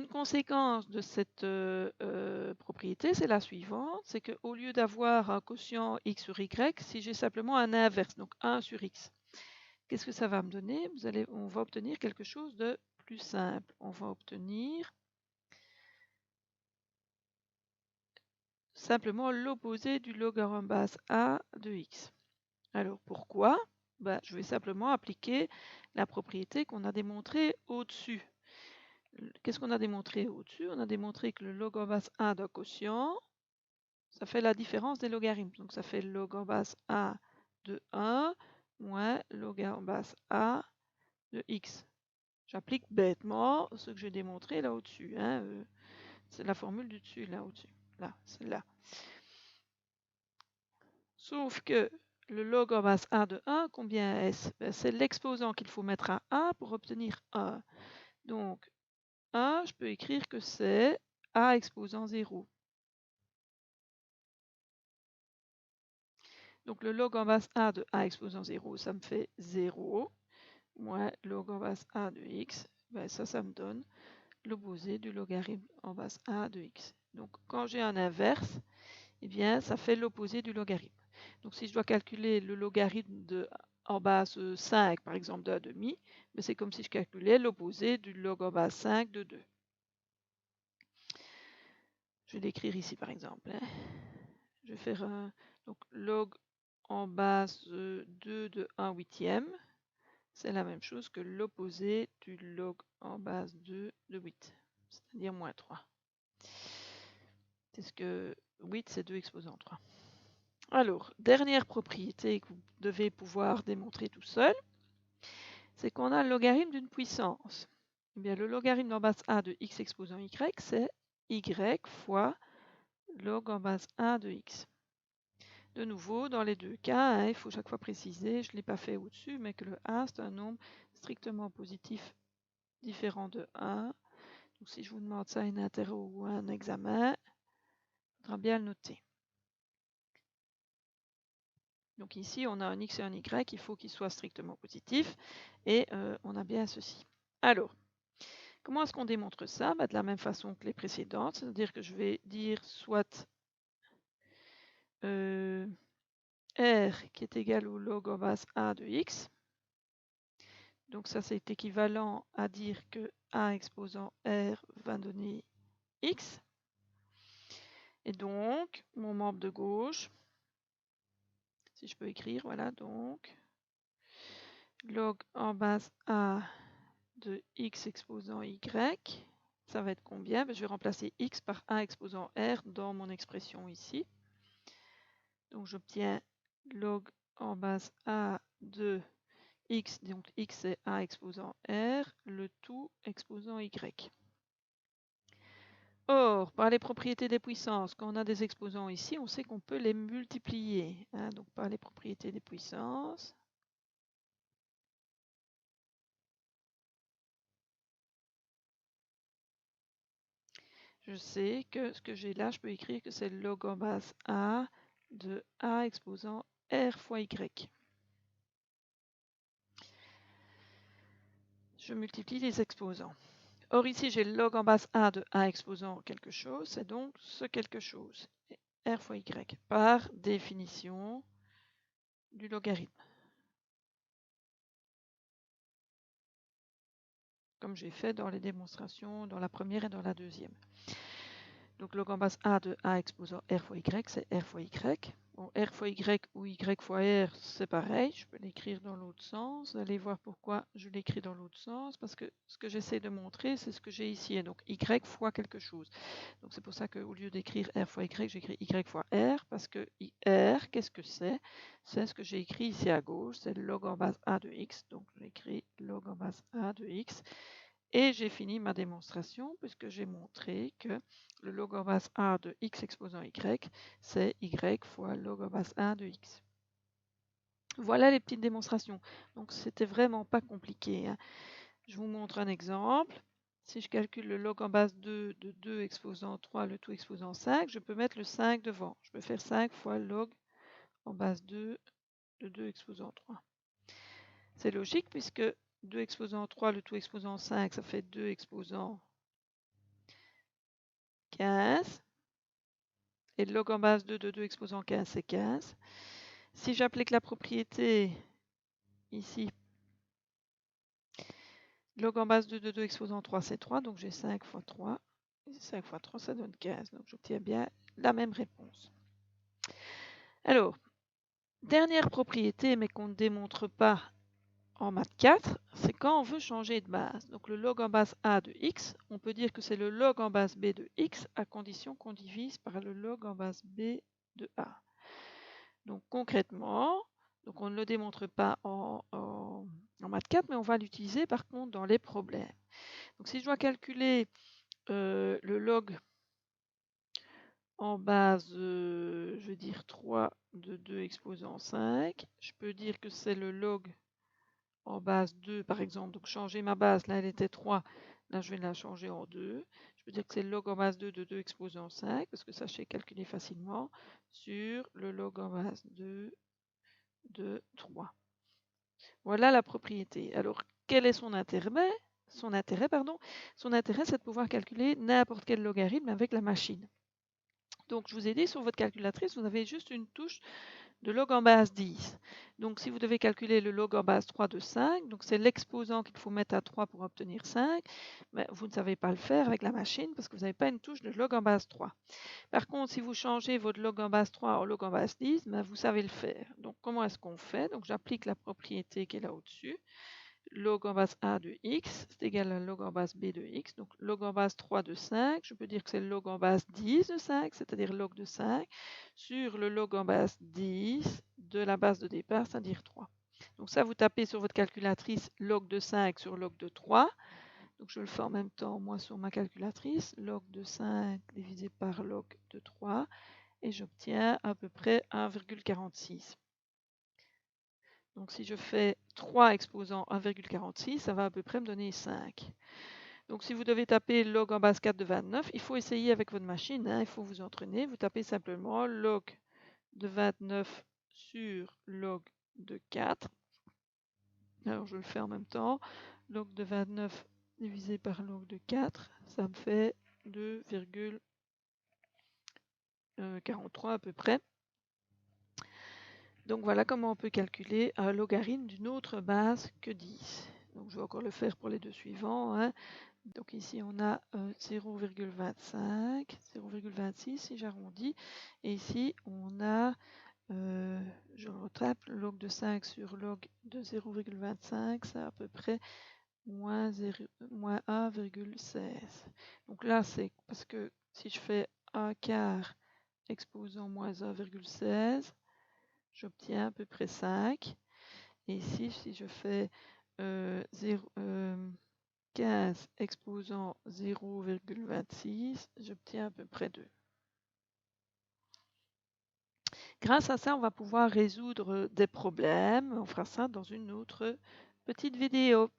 une conséquence de cette propriété, c'est la suivante, c'est qu'au lieu d'avoir un quotient x sur y, si j'ai simplement un inverse, donc 1 sur x, qu'est-ce que ça va me donner? On va obtenir quelque chose de plus simple. On va obtenir simplement l'opposé du log en base a de x. Alors pourquoi? Je vais simplement appliquer la propriété qu'on a démontrée au-dessus. Qu'est-ce qu'on a démontré au-dessus? On a démontré que le log en base a d'un quotient, ça fait la différence des logarithmes. Donc ça fait log en base a de 1 moins log en base a de x. J'applique bêtement ce que j'ai démontré là au-dessus. C'est la formule du dessus, là au-dessus. Là, celle-là. Sauf que le log en base a de 1, combien est-ce? C'est l'exposant qu'il faut mettre à a pour obtenir 1. Donc 1, je peux écrire que c'est a exposant 0. Donc le log en base a de a exposant 0, ça me fait 0, moins log en base a de x, ça me donne l'opposé du logarithme en base a de x. Donc quand j'ai un inverse, eh bien ça fait l'opposé du logarithme. Donc si je dois calculer le logarithme en base 5, par exemple, de 1,5, c'est comme si je calculais l'opposé du log en base 5 de 2. Je vais l'écrire ici, par exemple. Je vais faire donc log en base 2 de 1/8. C'est la même chose que l'opposé du log en base 2 de 8, c'est-à-dire moins 3. C'est ce que 8, c'est 2 exposant 3. Alors, dernière propriété que vous devez pouvoir démontrer tout seul, c'est qu'on a le logarithme d'une puissance. Eh bien, le logarithme en base a de x exposant y, c'est y fois log en base a de x. De nouveau, dans les deux cas, il faut chaque fois préciser, je ne l'ai pas fait au-dessus, mais que le a, c'est un nombre strictement positif différent de 1. Donc si je vous demande ça à une interro ou un examen, il faudra bien le noter. Donc ici, on a un x et un y, il faut qu'ils soient strictement positifs, et on a bien ceci. Alors, comment est-ce qu'on démontre ça? De la même façon que les précédentes, c'est-à-dire que je vais dire soit r qui est égal au log en base a de x. Donc ça, c'est équivalent à dire que a exposant r va donner x. Et donc, mon membre de gauche, si je peux écrire, voilà, donc, log en base a de x exposant y, ça va être combien? Je vais remplacer x par a exposant r dans mon expression ici. Donc j'obtiens log en base a de x, donc x c'est a exposant r, le tout exposant y. Or, par les propriétés des puissances, quand on a des exposants ici, on sait qu'on peut les multiplier. Donc par les propriétés des puissances, je sais que ce que j'ai là, je peux écrire que c'est log en base a de a exposant r fois y. Je multiplie les exposants. Or ici, j'ai le log en base a de a exposant quelque chose, c'est donc ce quelque chose, r fois y, par définition du logarithme. Comme j'ai fait dans les démonstrations, dans la première et dans la deuxième. Donc log en base a de a exposant r fois y, c'est r fois y. Bon, r fois y ou y fois r, c'est pareil, je peux l'écrire dans l'autre sens. Vous allez voir pourquoi je l'écris dans l'autre sens, parce que ce que j'essaie de montrer, c'est ce que j'ai ici, et donc y fois quelque chose. Donc c'est pour ça qu'au lieu d'écrire r fois y, j'écris y fois r, parce que r, qu'est-ce que c'est? C'est ce que j'ai écrit ici à gauche, c'est log en base a de x, donc j'écris log en base a de x. Et j'ai fini ma démonstration puisque j'ai montré que le log en base a de x exposant y, c'est y fois log en base a de x. Voilà les petites démonstrations. Donc c'était vraiment pas compliqué. Je vous montre un exemple. Si je calcule le log en base 2 de 2 exposant 3, le tout exposant 5, je peux mettre le 5 devant. Je peux faire 5 fois log en base 2 de 2 exposant 3. C'est logique puisque 2 exposant 3, le tout exposant 5, ça fait 2 exposant 15. Et le log en base 2 de 2 exposant 15, c'est 15. Si j'applique la propriété ici, log en base 2 de 2 exposant 3, c'est 3. Donc j'ai 5 fois 3. Et 5 fois 3, ça donne 15. Donc j'obtiens bien la même réponse. Alors, dernière propriété, mais qu'on ne démontre pas en maths 4, c'est quand on veut changer de base. Donc le log en base a de x, on peut dire que c'est le log en base b de x à condition qu'on divise par le log en base b de a. Donc concrètement, donc on ne le démontre pas en maths 4, mais on va l'utiliser par contre dans les problèmes. Donc si je dois calculer le log en base, je vais dire 3 de 2 exposant 5, je peux dire que c'est le log en base 2 par exemple. Donc changer ma base, là elle était 3, là je vais la changer en 2. Je peux dire que c'est le log en base 2 de 2 exposant 5, parce que ça je sais calculer facilement, sur le log en base 2 de 3. Voilà la propriété. Alors quel est son intérêt? Son intérêt, c'est de pouvoir calculer n'importe quel logarithme avec la machine. Donc je vous ai dit, sur votre calculatrice, vous avez juste une touche de log en base 10. Donc si vous devez calculer le log en base 3 de 5, donc c'est l'exposant qu'il faut mettre à 3 pour obtenir 5, mais vous ne savez pas le faire avec la machine parce que vous n'avez pas une touche de log en base 3. Par contre, si vous changez votre log en base 3 en log en base 10, ben vous savez le faire. Donc comment est-ce qu'on fait? Donc j'applique la propriété qui est là au-dessus. Log en base a de x, c'est égal à log en base b de x. Donc log en base 3 de 5, je peux dire que c'est le log en base 10 de 5, c'est-à-dire log de 5, sur le log en base 10 de la base de départ, c'est-à-dire 3. Donc ça, vous tapez sur votre calculatrice log de 5 sur log de 3. Donc je le fais en même temps, moi, sur ma calculatrice, log de 5 divisé par log de 3, et j'obtiens à peu près 1,46. Donc si je fais 3 exposant 1,46, ça va à peu près me donner 5. Donc si vous devez taper log en base 4 de 29, il faut essayer avec votre machine, il faut vous entraîner. Vous tapez simplement log de 29 sur log de 4. Alors je le fais en même temps. Log de 29 divisé par log de 4, ça me fait 2,43 à peu près. Donc voilà comment on peut calculer un logarithme d'une autre base que 10. Donc je vais encore le faire pour les deux suivants. Donc ici on a 0,25, 0,26 si j'arrondis. Et ici on a, je retrape, log de 5 sur log de 0,25, c'est à peu près moins 1,16. Donc là c'est parce que si je fais 1 quart exposant moins 1,16, j'obtiens à peu près 5. Et ici, si je fais 15 exposant 0,26, j'obtiens à peu près 2. Grâce à ça, on va pouvoir résoudre des problèmes. On fera ça dans une autre petite vidéo.